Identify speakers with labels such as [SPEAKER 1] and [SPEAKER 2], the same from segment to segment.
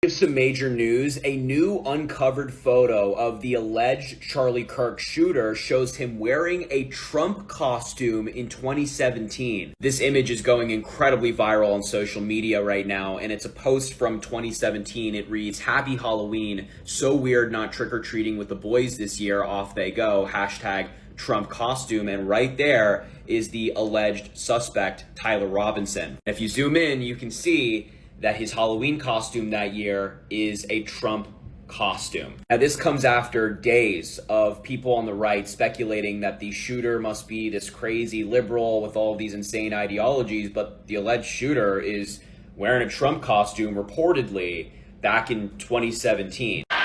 [SPEAKER 1] Some major news. A new uncovered photo of the alleged Charlie Kirk shooter shows him wearing a Trump costume in 2017. This image is going incredibly viral on social media right now, and it's a post from 2017. It reads, "Happy Halloween. So weird not trick-or-treating with the boys this year. Off they go. Hashtag Trump costume." And right there is the alleged suspect, Tyler Robinson. If you zoom in, you can see that his Halloween costume that year is a Trump costume. Now, this comes after days of people on the right speculating that the shooter must be this crazy liberal with all of these insane ideologies, but the alleged shooter is wearing a Trump costume reportedly back in 2017.
[SPEAKER 2] No.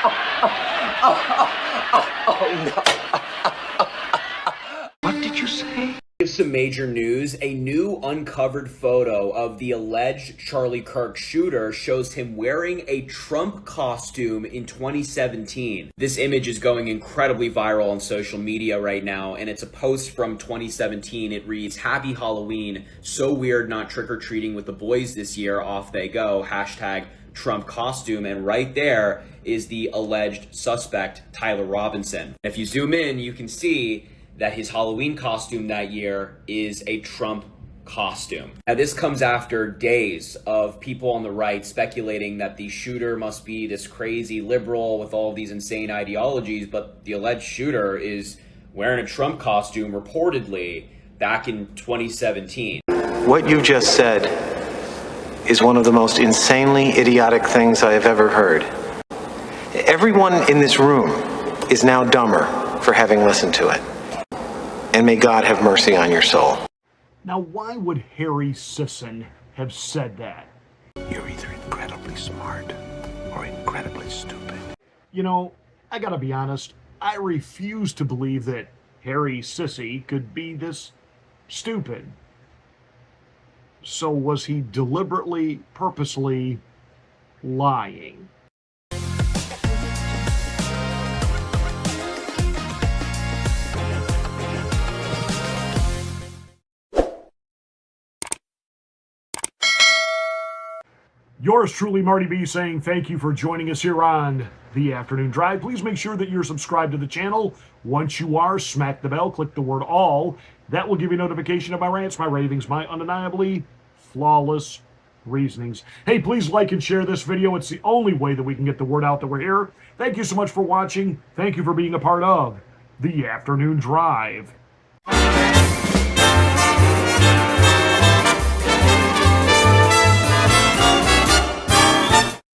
[SPEAKER 2] What did you say?
[SPEAKER 1] Some major news. A new uncovered photo of the alleged Charlie Kirk shooter shows him wearing a Trump costume in 2017. This image is going incredibly viral on social media right now, and it's a post from 2017. It reads, "Happy Halloween. So weird not trick-or-treating with the boys this year. Off they go. Hashtag Trump costume." And right there is the alleged suspect, Tyler Robinson. If you zoom in, you can see that his Halloween costume that year is a Trump costume. Now, this comes after days of people on the right speculating that the shooter must be this crazy liberal with all of these insane ideologies, but the alleged shooter is wearing a Trump costume reportedly back in 2017.
[SPEAKER 3] What you just said is one of the most insanely idiotic things I have ever heard. Everyone in this room is now dumber for having listened to it. And may God have mercy on your soul.
[SPEAKER 4] Now, why would Harry Sisson have said that?
[SPEAKER 5] You're either incredibly smart or incredibly stupid.
[SPEAKER 4] You know, I gotta be honest, I refuse to believe that Harry Sissy could be this stupid. So was he deliberately, purposely lying? Yours truly, Marty B, saying thank you for joining us here on The Afternoon Drive. Please make sure that you're subscribed to the channel. Once you are, smack the bell, click the word all. That will give you notification of my rants, my ravings, my undeniably flawless reasonings. Hey, please like and share this video. It's the only way that we can get the word out that we're here. Thank you so much for watching. Thank you for being a part of The Afternoon Drive.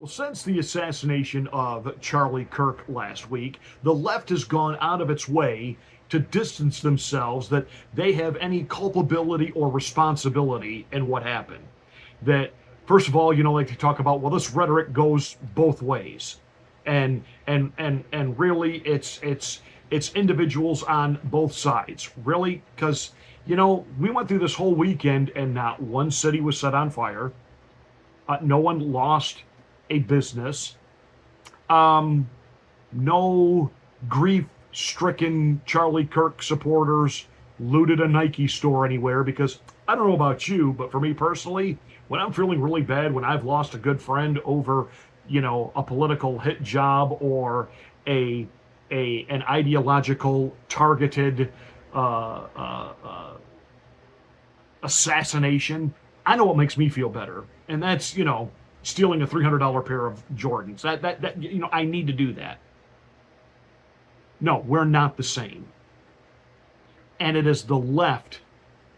[SPEAKER 4] Well, since the assassination of Charlie Kirk last week, the left has gone out of its way to distance themselves that they have any culpability or responsibility in what happened. That, first of all, like to talk about, well, this rhetoric goes both ways. And really it's individuals on both sides. Really, because, we went through this whole weekend and not one city was set on fire. No one lost a business. No grief-stricken Charlie Kirk supporters looted a Nike store anywhere, because I don't know about you, but for me personally, when I'm feeling really bad, when I've lost a good friend over, a political hit job or an ideological targeted assassination, I know what makes me feel better, and that's, stealing a $300 pair of Jordans. That I need to do that. No, we're not the same. And it is the left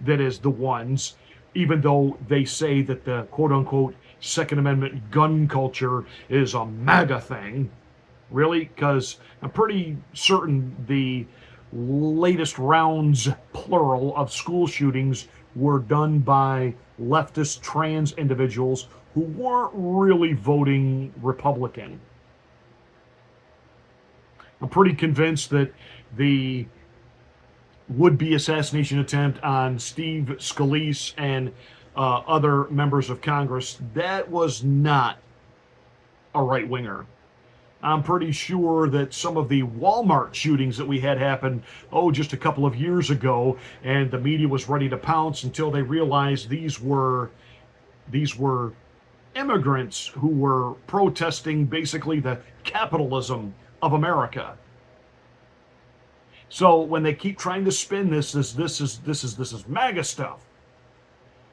[SPEAKER 4] that is the ones, even though they say that the quote-unquote Second Amendment gun culture is a MAGA thing. Really? Because I'm pretty certain the latest rounds, plural, of school shootings were done by leftist trans individuals who weren't really voting Republican. I'm pretty convinced that the would-be assassination attempt on Steve Scalise and other members of Congress, that was not a right-winger. I'm pretty sure that some of the Walmart shootings that we had happen, just a couple of years ago, and the media was ready to pounce until they realized these were immigrants who were protesting basically the capitalism of America. So when they keep trying to spin this is MAGA stuff.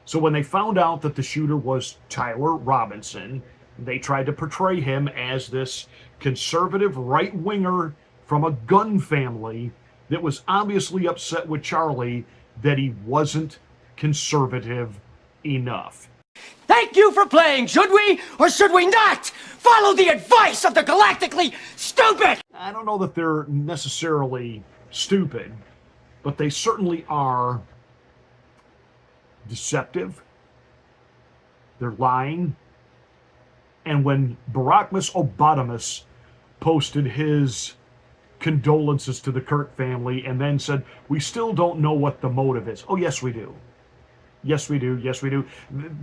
[SPEAKER 4] So when they found out that the shooter was Tyler Robinson, they tried to portray him as this conservative right-winger from a gun family that was obviously upset with Charlie that he wasn't conservative enough.
[SPEAKER 2] Thank you for playing. Should we or should we not follow the advice of the galactically stupid?
[SPEAKER 4] I don't know that they're necessarily stupid, but they certainly are deceptive. They're lying. And when Barackmas Obadamus posted his condolences to the Kirk family and then said, we still don't know what the motive is. Oh, yes, we do. Yes, we do. Yes, we do.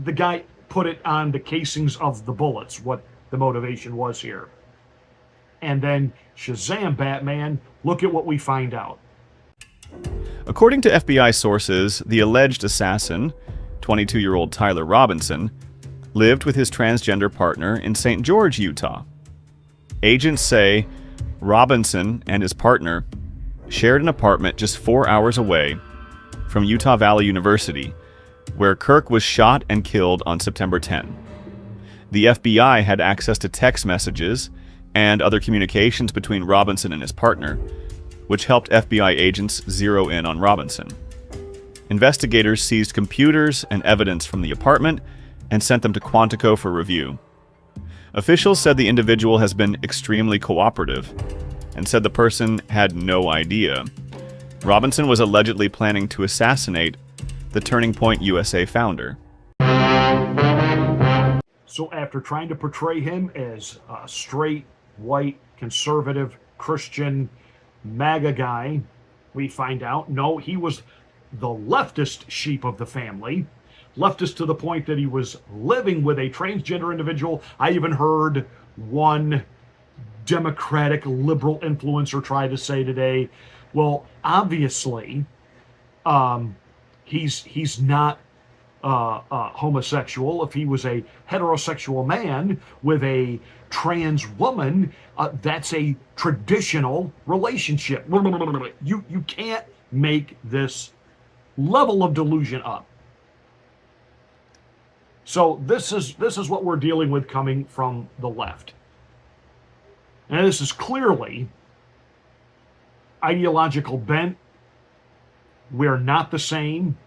[SPEAKER 4] The guy put it on the casings of the bullets, what the motivation was here. And then, Shazam, Batman, look at what we find out.
[SPEAKER 6] According to FBI sources, the alleged assassin, 22-year-old Tyler Robinson, lived with his transgender partner in St. George, Utah. Agents say Robinson and his partner shared an apartment just 4 hours away from Utah Valley University, where Kirk was shot and killed on September 10. The FBI had access to text messages and other communications between Robinson and his partner, which helped FBI agents zero in on Robinson. Investigators seized computers and evidence from the apartment and sent them to Quantico for review. Officials said the individual has been extremely cooperative and said the person had no idea. Robinson was allegedly planning to assassinate the Turning Point USA founder.
[SPEAKER 4] So after trying to portray him as a straight, white, conservative, Christian, MAGA guy, we find out, no, he was the leftist sheep of the family. Leftist to the point that he was living with a transgender individual. I even heard one Democratic liberal influencer try to say today, well, obviously, he's not homosexual. If he was a heterosexual man with a trans woman, that's a traditional relationship. You can't make this level of delusion up. So this is what we're dealing with coming from the left. And this is clearly ideological bent. We're not the same.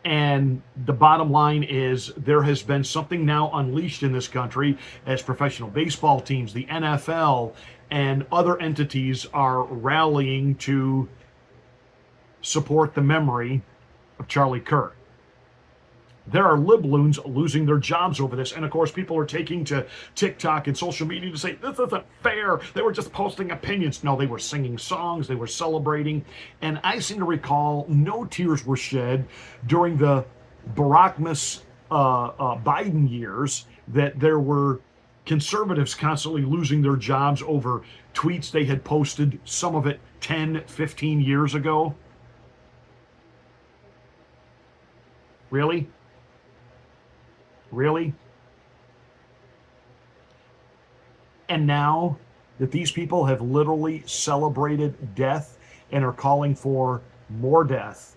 [SPEAKER 4] And the bottom line is there has been something now unleashed in this country as professional baseball teams, the NFL, and other entities are rallying to support the memory of Charlie Kirk. There are Loons losing their jobs over this. And of course, people are taking to TikTok and social media to say, this isn't fair. They were just posting opinions. No, they were singing songs. They were celebrating. And I seem to recall no tears were shed during the Barackmas Biden years that there were conservatives constantly losing their jobs over tweets they had posted, some of it 10, 15 years ago. Really? Really? And now that these people have literally celebrated death and are calling for more death,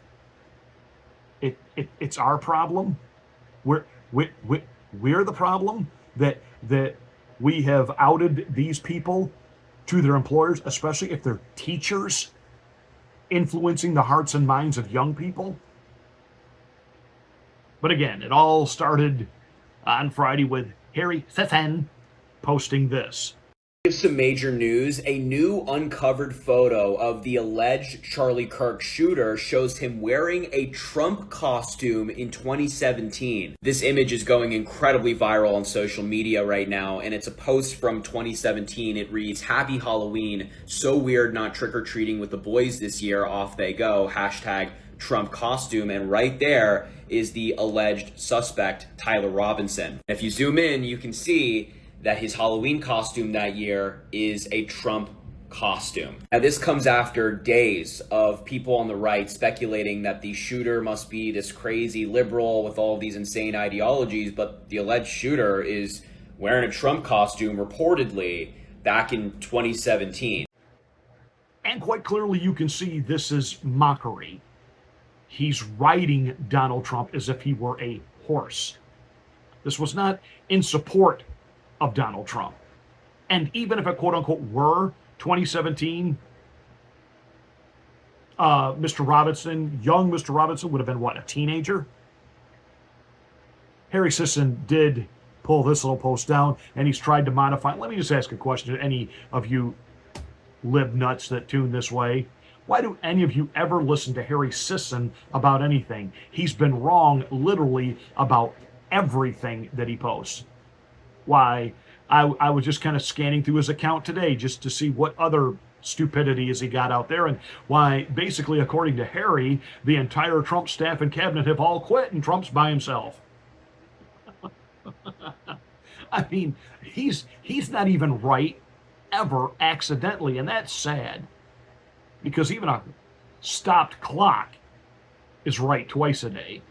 [SPEAKER 4] it's our problem. We're the problem that we have outed these people to their employers, especially if they're teachers influencing the hearts and minds of young people. But again, it all started on Friday with Harry Sesson posting this.
[SPEAKER 1] Some major news. A new uncovered photo of the alleged Charlie Kirk shooter shows him wearing a Trump costume in 2017. This image is going incredibly viral on social media right now, and it's a post from 2017. It reads, "Happy Halloween. So weird not trick-or-treating with the boys this year. Off they go. Hashtag Trump costume." And right there is the alleged suspect, Tyler Robinson. If you zoom in, you can see that his Halloween costume that year is a Trump costume. Now, this comes after days of people on the right speculating that the shooter must be this crazy liberal with all of these insane ideologies, but the alleged shooter is wearing a Trump costume reportedly back in 2017.
[SPEAKER 4] And quite clearly, you can see this is mockery. He's riding Donald Trump as if he were a horse. This was not in support of Donald Trump. And even if it quote unquote were 2017, Mr. Robinson, young Mr. Robinson, would have been what, a teenager? Harry Sisson did pull this little post down, and he's tried to modify. Let me just ask a question to any of you lib nuts that tune this way. Why do any of you ever listen to Harry Sisson about anything? He's been wrong literally about everything that he posts. Why, I was just kind of scanning through his account today just to see what other stupidity has he got out there, and why basically, according to Harry, the entire Trump staff and cabinet have all quit and Trump's by himself. I mean, he's not even right ever accidentally, and that's sad, because even a stopped clock is right twice a day.